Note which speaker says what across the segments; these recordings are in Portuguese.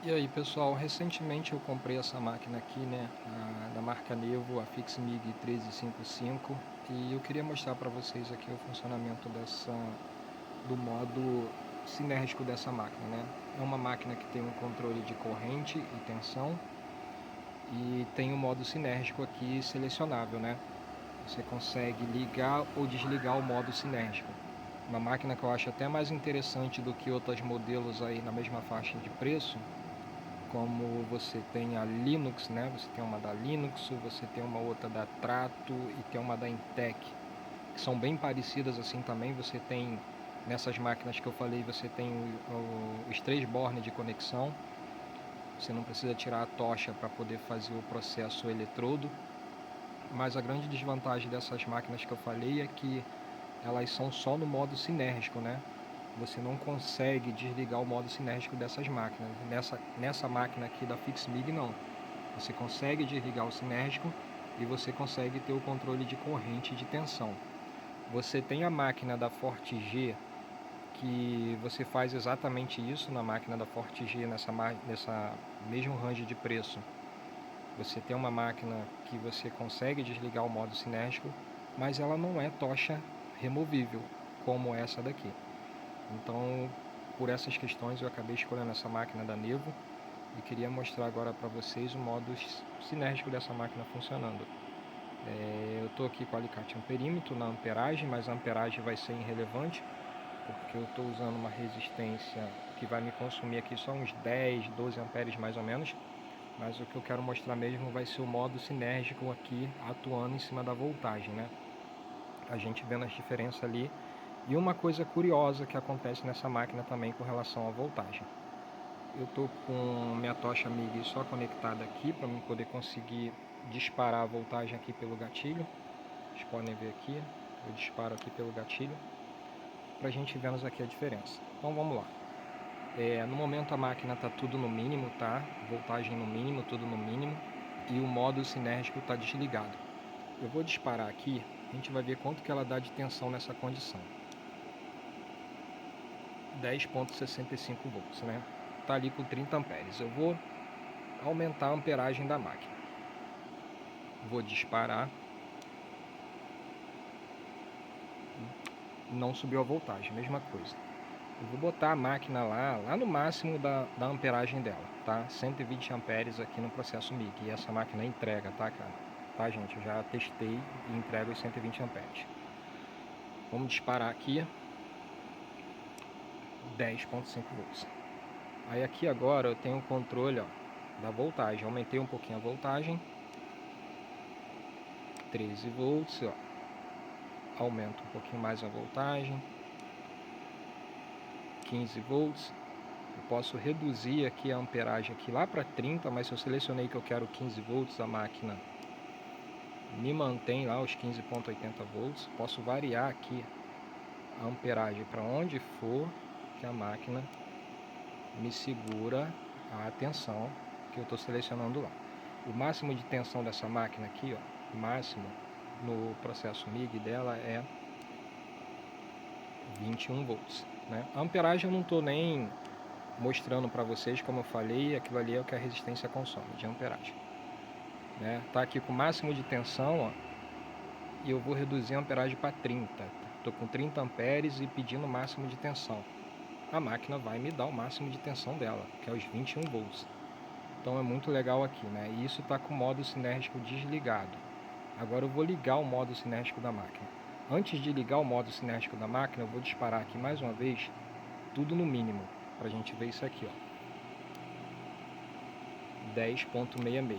Speaker 1: E aí pessoal, recentemente eu comprei essa máquina aqui, né, da marca Nevo, a Fixmig 1355, e eu queria mostrar para vocês aqui o funcionamento do modo sinérgico dessa máquina, né. É uma máquina que tem um controle de corrente e tensão e tem um modo sinérgico aqui selecionável, né. Você consegue ligar ou desligar o modo sinérgico. Uma máquina que eu acho até mais interessante do que outros modelos aí na mesma faixa de preço, como você tem a Linux, né? Você tem uma da Linux, você tem uma outra da Trato e tem uma da Intec, que são bem parecidas assim também. Você tem, nessas máquinas que eu falei, você tem os três bornes de conexão. Você não precisa tirar a tocha para poder fazer o processo eletrodo. Mas a grande desvantagem dessas máquinas que eu falei é que elas são só no modo sinérgico, né? Você não consegue desligar o modo sinérgico dessas máquinas. Nessa máquina aqui da Fixmig não. Você consegue desligar o sinérgico e você consegue ter o controle de corrente e de tensão. Você tem a máquina da Forte-G, que você faz exatamente isso na máquina da Forte-G, nessa mesmo range de preço. Você tem uma máquina que você consegue desligar o modo sinérgico, mas ela não é tocha removível, como essa daqui. Então, por essas questões, eu acabei escolhendo essa máquina da Nevo e queria mostrar agora para vocês o modo sinérgico dessa máquina funcionando. Eu estou aqui com o alicate amperímetro na amperagem, mas a amperagem vai ser irrelevante, porque eu estou usando uma resistência que vai me consumir aqui só uns 10, 12 amperes mais ou menos. Mas o que eu quero mostrar mesmo vai ser o modo sinérgico aqui atuando em cima da voltagem, né? A gente vendo as diferenças ali. E uma coisa curiosa que acontece nessa máquina também com relação à voltagem. Eu estou com minha tocha MIG só conectada aqui para eu poder conseguir disparar a voltagem aqui pelo gatilho. Vocês podem ver aqui, eu disparo aqui pelo gatilho para a gente vermos aqui a diferença. Então vamos lá. No momento a máquina está tudo no mínimo, tá? Voltagem no mínimo, tudo no mínimo. E o modo sinérgico está desligado. Eu vou disparar aqui, a gente vai ver quanto que ela dá de tensão nessa condição. 10,65 volts, né? Tá ali com 30 amperes. Eu vou aumentar a amperagem da máquina. Vou disparar. Não subiu a voltagem, mesma coisa. Eu vou botar a máquina lá no máximo da amperagem dela, tá? 120 amperes aqui no processo MIG. E essa máquina entrega, tá, cara? Tá, gente? Eu já testei e entrega os 120 amperes. Vamos disparar aqui. 10,5 volts. Aí aqui agora eu tenho o controle, ó, da voltagem. Aumentei um pouquinho a voltagem. 13 volts, ó. Aumento um pouquinho mais a voltagem. 15 volts. Eu posso reduzir aqui a amperagem aqui lá para 30, mas se eu selecionei que eu quero 15 volts, a máquina me mantém lá os 15,80 volts. Posso variar aqui a amperagem para onde for que a máquina me segura a tensão que eu estou selecionando lá. O máximo de tensão dessa máquina aqui, ó, máximo no processo MIG dela é 21 volts, né? A amperagem eu não estou nem mostrando para vocês, como eu falei, aquilo ali é o que a resistência consome de amperagem, né? Tá aqui com o máximo de tensão, ó, e eu vou reduzir a amperagem para 30. Estou com 30 amperes e pedindo o máximo de tensão. A máquina vai me dar o máximo de tensão dela, que é os 21 volts. Então é muito legal aqui, né? E isso está com o modo sinérgico desligado. Agora eu vou ligar o modo sinérgico da máquina. Antes de ligar o modo sinérgico da máquina, eu vou disparar aqui mais uma vez, tudo no mínimo, para a gente ver isso aqui, ó. 10,66.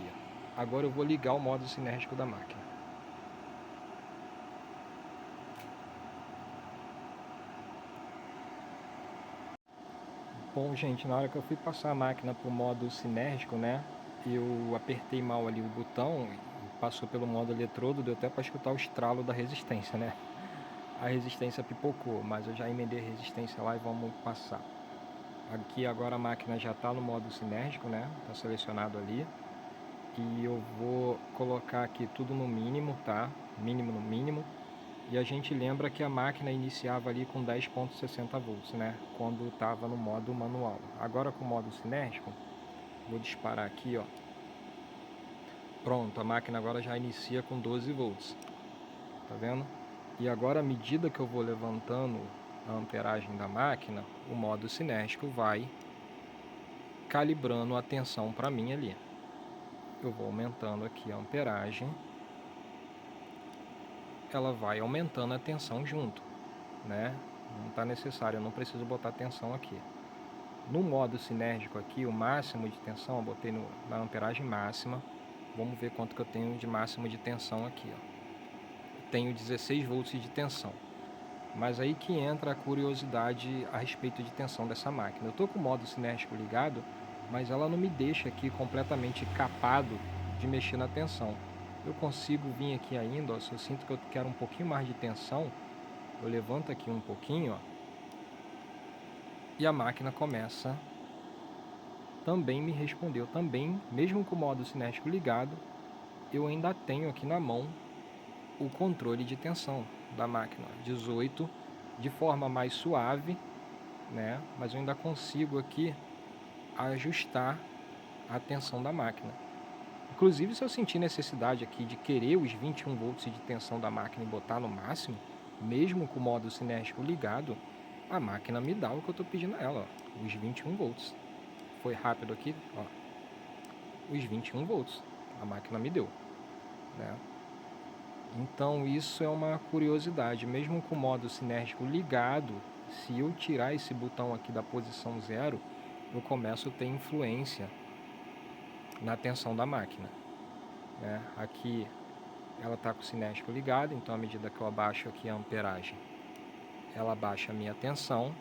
Speaker 1: Agora eu vou ligar o modo sinérgico da máquina. Bom, gente, na hora que eu fui passar a máquina para o modo sinérgico, né, eu apertei mal ali o botão, passou pelo modo eletrodo, deu até para escutar o estralo da resistência, né? A resistência pipocou, mas eu já emendei a resistência lá e vamos passar. Aqui agora a máquina já está no modo sinérgico, né? Está selecionado ali. E eu vou colocar aqui tudo no mínimo, tá? Mínimo no mínimo. E a gente lembra que a máquina iniciava ali com 10,60 volts, né? Quando estava no modo manual. Agora com o modo sinérgico, Vou disparar aqui, ó. Pronto, a máquina agora já inicia com 12 volts. Tá vendo? E agora, à medida que eu vou levantando a amperagem da máquina, o modo cinético vai calibrando a tensão para mim ali. Eu vou aumentando aqui a amperagem, ela vai aumentando a tensão junto, né? Não está necessário, eu não preciso botar tensão aqui. No modo sinérgico aqui, o máximo de tensão eu botei na amperagem máxima. Vamos ver quanto que eu tenho de máximo de tensão aqui, ó. Tenho 16 volts de tensão. Mas aí que entra a curiosidade a respeito de tensão dessa máquina. Eu estou com o modo cinético ligado, mas ela não me deixa aqui completamente capado de mexer na tensão. Eu consigo vir aqui ainda, ó, se eu sinto que eu quero um pouquinho mais de tensão, eu levanto aqui um pouquinho, ó, e a máquina começa também me respondeu também, mesmo com o modo cinético ligado, eu ainda tenho aqui na mão o controle de tensão da máquina, 18, de forma mais suave, né? Mas eu ainda consigo aqui ajustar a tensão da máquina. Inclusive, se eu sentir necessidade aqui de querer os 21 volts de tensão da máquina e botar no máximo, mesmo com o modo cinético ligado, a máquina me dá o que eu estou pedindo a ela, ó, os 21 volts. Foi rápido aqui, ó, os 21 volts a máquina me deu, né? Então isso é uma curiosidade, mesmo com o modo sinérgico ligado, se eu tirar esse botão aqui da posição 0, eu começo a ter influência na tensão da máquina, né? Aqui ela está com o sinérgico ligado, então à medida que eu abaixo aqui a amperagem, ela abaixa a minha tensão,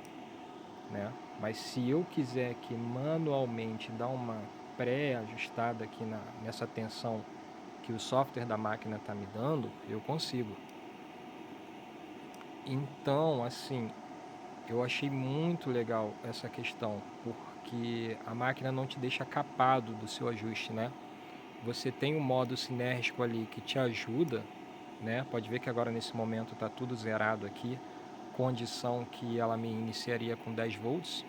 Speaker 1: né? Mas se eu quiser aqui manualmente dar uma pré-ajustada aqui nessa tensão que o software da máquina está me dando, eu consigo. Então, assim, eu achei muito legal essa questão, porque a máquina não te deixa capado do seu ajuste, né? Você tem um modo sinérgico ali que te ajuda, né? Pode ver que agora nesse momento está tudo zerado aqui, condição que ela me iniciaria com 10 volts,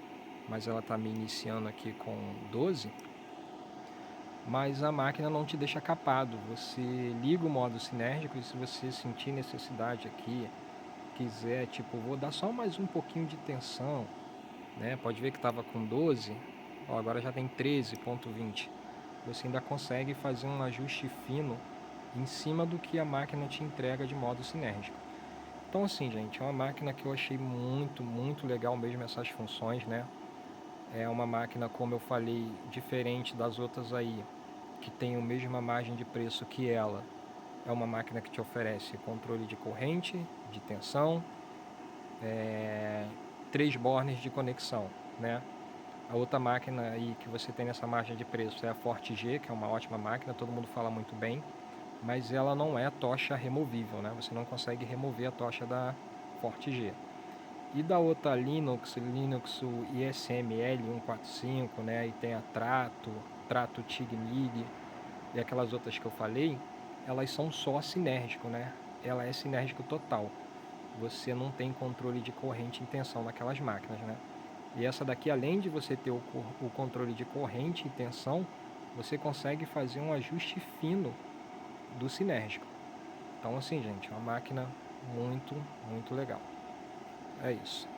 Speaker 1: mas ela está me iniciando aqui com 12. Mas a máquina não te deixa capado. Você liga o modo sinérgico e se você sentir necessidade aqui, quiser, tipo, vou dar só mais um pouquinho de tensão, né? Pode ver que estava com 12, ó, agora já tem 13,20. Você ainda consegue fazer um ajuste fino em cima do que a máquina te entrega de modo sinérgico. Então assim, gente, é uma máquina que eu achei muito, muito legal mesmo essas funções, né? É uma máquina, como eu falei, diferente das outras aí, que tem a mesma margem de preço que ela. É uma máquina que te oferece controle de corrente, de tensão, 3 bornes de conexão, né? A outra máquina aí que você tem nessa margem de preço é a Forte G, que é uma ótima máquina, todo mundo fala muito bem, mas ela não é tocha removível, né? Você não consegue remover a tocha da Forte G. E da outra Linux o ISML 145, né? E tem a Trato TIG-MIG e aquelas outras que eu falei, elas são só sinérgico, né? Ela é sinérgico total. Você não tem controle de corrente e tensão naquelas máquinas, né? E essa daqui, além de você ter o controle de corrente e tensão, você consegue fazer um ajuste fino do sinérgico. Então assim, gente, é uma máquina muito, muito legal. É isso.